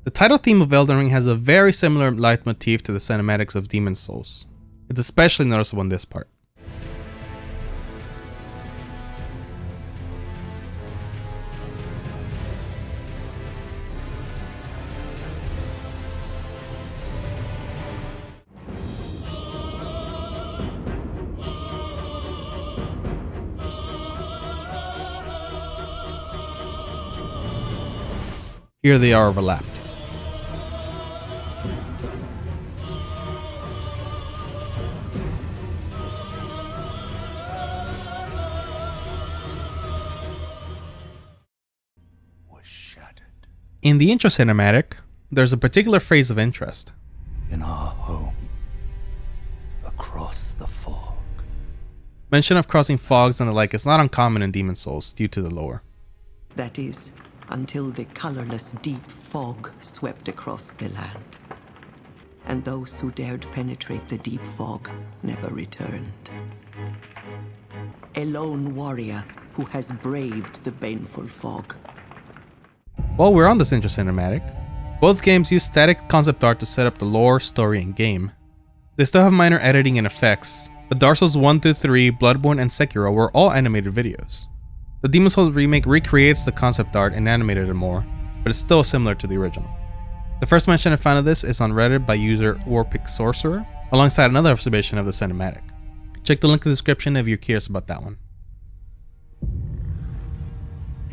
The title theme of Elden Ring has a very similar leitmotif to the cinematics of Demon Souls. It's especially noticeable in this part. Here they are overlapped. In the intro cinematic, there's a particular phrase of interest. In our home, across the fog. Mention of crossing fogs and the like is not uncommon in Demon Souls due to the lore. That is, until the colorless deep fog swept across the land. And those who dared penetrate the deep fog never returned. A lone warrior who has braved the baneful fog. While we're on this intro cinematic, both games use static concept art to set up the lore, story, and game. They still have minor editing and effects, but Dark Souls 1 through 3, Bloodborne, and Sekiro were all animated videos. The Demon Souls remake recreates the concept art and animated it more, but it's still similar to the original. The first mention I found of this is on Reddit by user WarPigSorcerer, alongside another observation of the cinematic. Check the link in the description if you're curious about that one.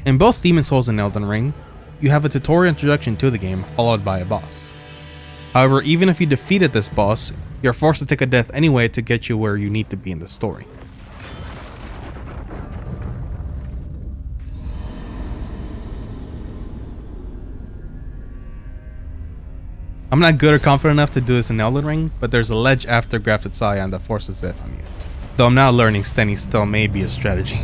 In both Demon Souls and Elden Ring, you have a tutorial introduction to the game followed by a boss. However, even if you defeated this boss, you're forced to take a death anyway to get you where you need to be in the story. I'm not good or confident enough to do this in Elden Ring, but there's a ledge after Grafted Scion that forces death on you. Though I'm now learning standing still may be a strategy.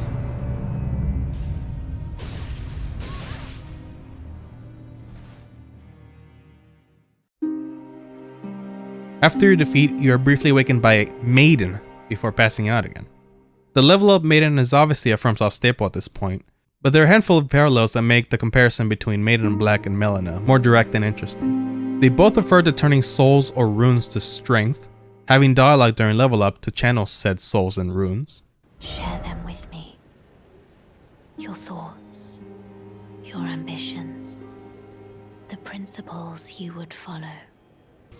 After your defeat, you are briefly awakened by Maiden before passing out again. The level up Maiden is obviously a FromSoft staple at this point, but there are a handful of parallels that make the comparison between Maiden Black and Melina more direct and interesting. They both refer to turning souls or runes to strength, having dialogue during level up to channel said souls and runes. Share them with me. Your thoughts, your ambitions, the principles you would follow.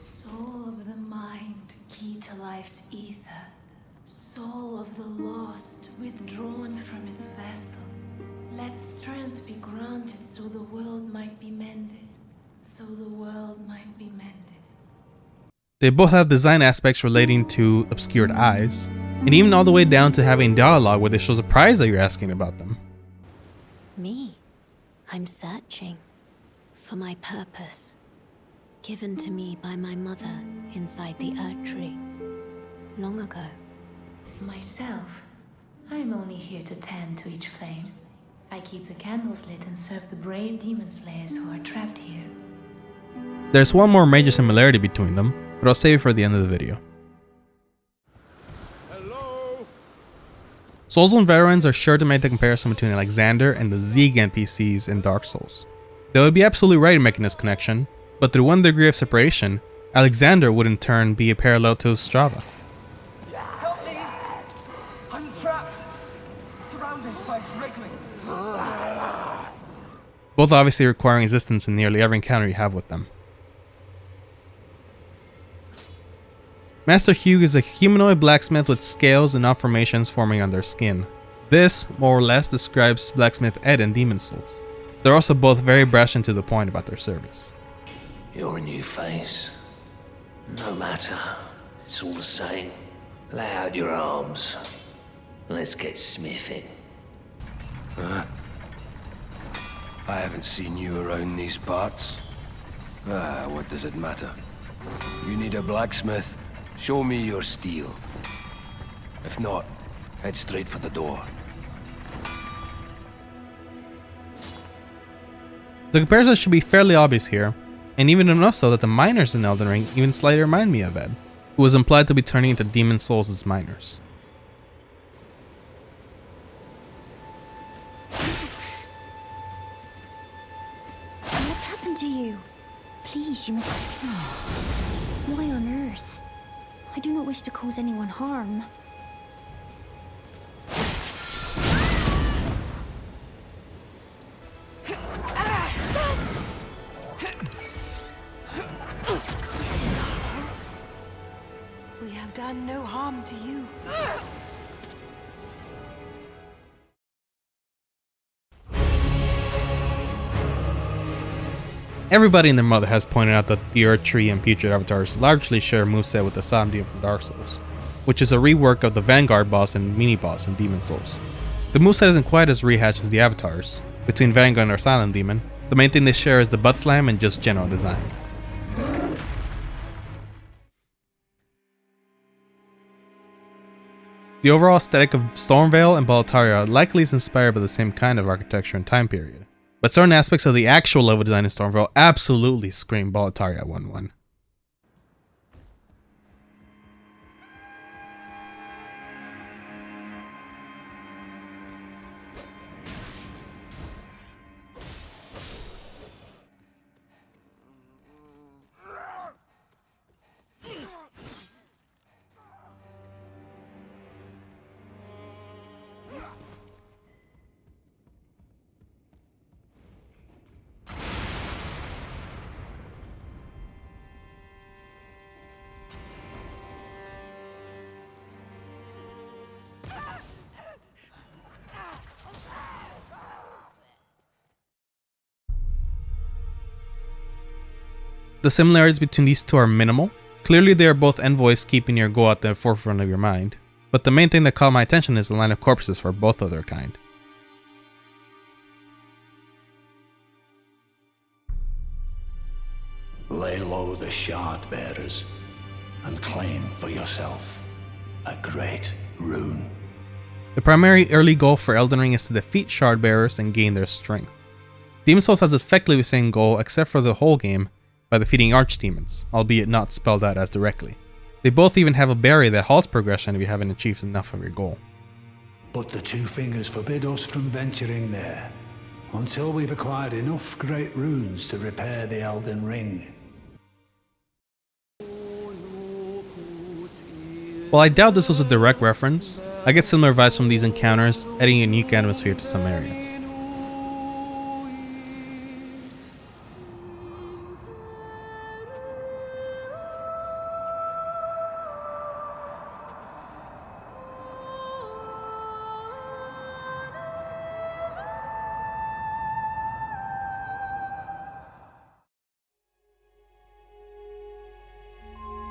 Soul of the mind, key to life's ether. Soul of the lost, withdrawn from its vessel. Let strength be granted so the world might be mended. So the world might be mended. They both have design aspects relating to obscured eyes, and even all the way down to having dialogue where they show surprise that you're asking about them. Me? I'm searching for my purpose. Given to me by my mother inside the Erdtree, long ago. Myself, I'm only here to tend to each flame. I keep the candles lit and serve the brave demon slayers who are trapped here. There's one more major similarity between them, but I'll save it for the end of the video. Hello? Souls and veterans are sure to make the comparison between Alexander and the Zeke NPCs in Dark Souls. They would be absolutely right in making this connection, but through one degree of separation, Alexander would in turn be a parallel to Ostrava. Help me! I'm trapped! Surrounded by Dreglings! Both obviously requiring resistance in nearly every encounter you have with them. Master Hewg is a humanoid blacksmith with scales and formations forming on their skin. This, more or less, describes Blacksmith Ed in Demon Souls. They're also both very brash and to the point about their service. You're a new face. No matter. It's all the same. Lay out your arms. Let's get smithing. I haven't seen you around these parts. What does it matter? You need a blacksmith? Show me your steel. If not, head straight for the door. The comparison should be fairly obvious here, and even enough so that the miners in Elden Ring even slightly remind me of Ed, who was implied to be turning into Demon Souls as miners. What's happened to you? Please, you must... Why on earth? I do not wish to cause anyone harm. We have done no harm to you. Everybody and their mother has pointed out that the Erdtree and Putrid avatars largely share a moveset with the Sodomia from Dark Souls, which is a rework of the Vanguard boss and mini-boss in Demon Souls. The moveset isn't quite as rehashed as the avatars. Between Vanguard and our Silent Demon, the main thing they share is the butt slam and just general design. The overall aesthetic of Stormveil and Boletaria likely is inspired by the same kind of architecture and time period, but certain aspects of the actual level design in Stormveil absolutely scream Boletaria 1-1. The similarities between these two are minimal. Clearly they are both envoys keeping your goal at the forefront of your mind, but the main thing that caught my attention is the line of corpses for both of their kind. Lay low the Shardbearers and claim for yourself a great rune. The primary early goal for Elden Ring is to defeat Shardbearers and gain their strength. Demon Souls has effectively the same goal except for the whole game, by defeating Archdemons, albeit not spelled out as directly. They both even have a barrier that halts progression if you haven't achieved enough of your goal. But the Two Fingers forbid us from venturing there, until we've acquired enough great runes to repair the Elden Ring. While I doubt this was a direct reference, I get similar vibes from these encounters, adding a unique atmosphere to some areas.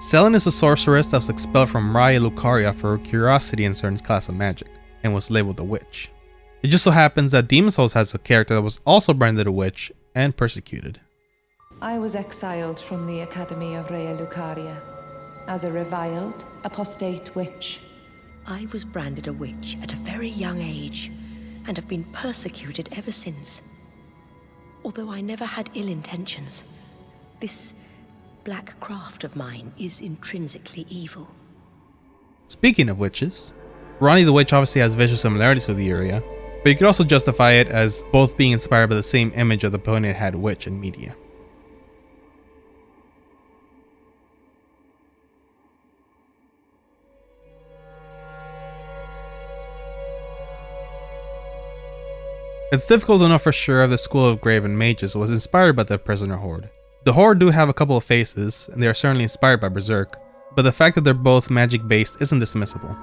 Sellen is a sorceress that was expelled from Raya Lucaria for her curiosity in a certain class of magic, and was labeled a witch. It just so happens that Demon Souls has a character that was also branded a witch and persecuted. I was exiled from the Academy of Raya Lucaria as a reviled, apostate witch. I was branded a witch at a very young age, and have been persecuted ever since. Although I never had ill intentions, this black craft of mine is intrinsically evil. Speaking of witches, Ranni the Witch obviously has visual similarities with Yuria, but you could also justify it as both being inspired by the same image of the pointed hat witch in media. It's difficult to know for sure if the school of Graven mages was inspired by the prisoner Horde. The Horde do have a couple of faces, and they are certainly inspired by Berserk, but the fact that they're both magic based isn't dismissible.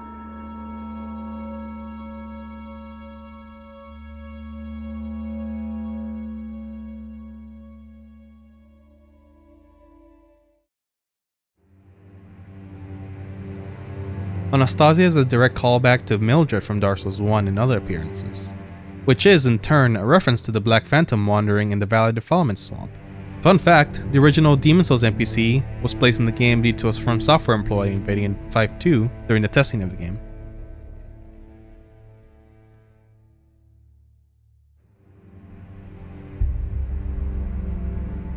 Anastasia is a direct callback to Mildred from Dark Souls 1 and other appearances, which is in turn a reference to the Black Phantom wandering in the Valley Defilement Swamp. Fun fact, the original Demon Souls NPC was placed in the game due to a From Software employee invading in 5.2 during the testing of the game.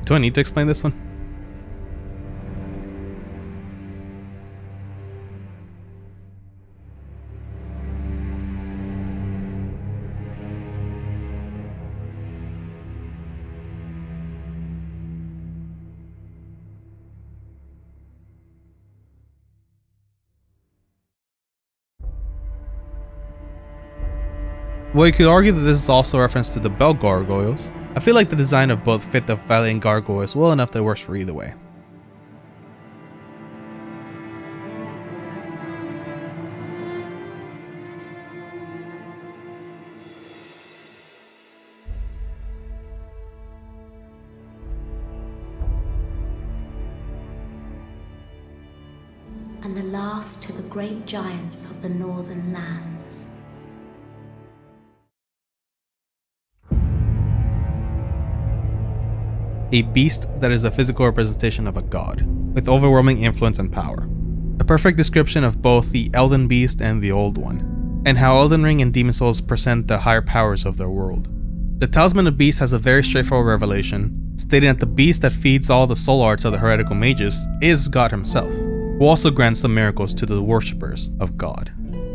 Do I need to explain this one? While you could argue that this is also a reference to the Bell Gargoyles, I feel like the design of both fit the Valiant Gargoyles well enough that it works for either way. And the last to the great giants of the northern lands. A beast that is a physical representation of a god, with overwhelming influence and power. A perfect description of both the Elden Beast and the Old One, and how Elden Ring and Demon Souls present the higher powers of their world. The Talisman of Beast has a very straightforward revelation, stating that the beast that feeds all the soul arts of the heretical mages is God himself, who also grants the miracles to the worshippers of God.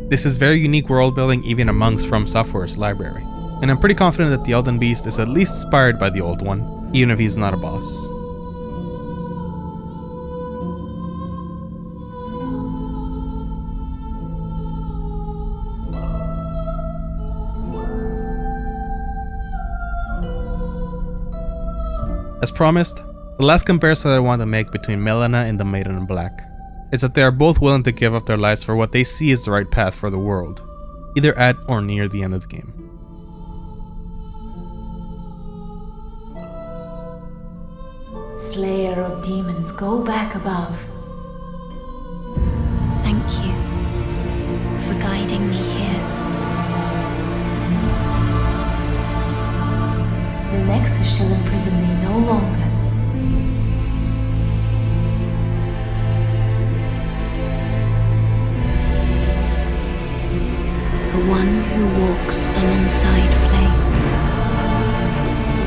This is very unique world building even amongst From Software's library, and I'm pretty confident that the Elden Beast is at least inspired by the Old One, even if he's not a boss. As promised, the last comparison that I want to make between Melina and the Maiden in Black is that they are both willing to give up their lives for what they see as the right path for the world, either at or near the end of the game. Slayer of demons, go back above. Thank you for guiding me here. The Nexus shall imprison me no longer. The one who walks alongside flame.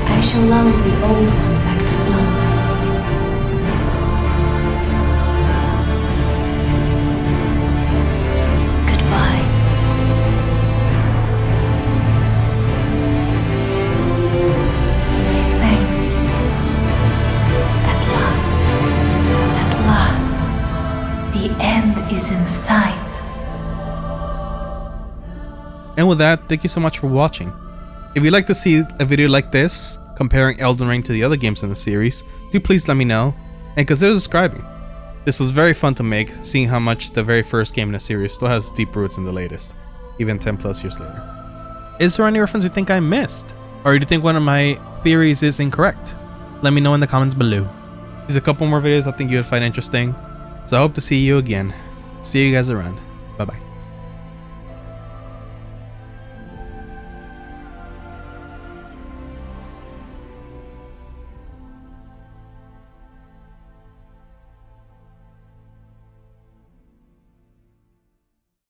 I shall lull the old one back to slumber. Goodbye. Thanks. At last, the end is in sight. And with that, thank you so much for watching. If you'd like to see a video like this, comparing Elden Ring to the other games in the series, do please let me know, and consider subscribing. This was very fun to make, seeing how much the very first game in the series still has deep roots in the latest, even 10 plus years later. Is there any reference you think I missed? Or do you think one of my theories is incorrect? Let me know in the comments below. There's a couple more videos I think you would find interesting, so I hope to see you again. See you guys around.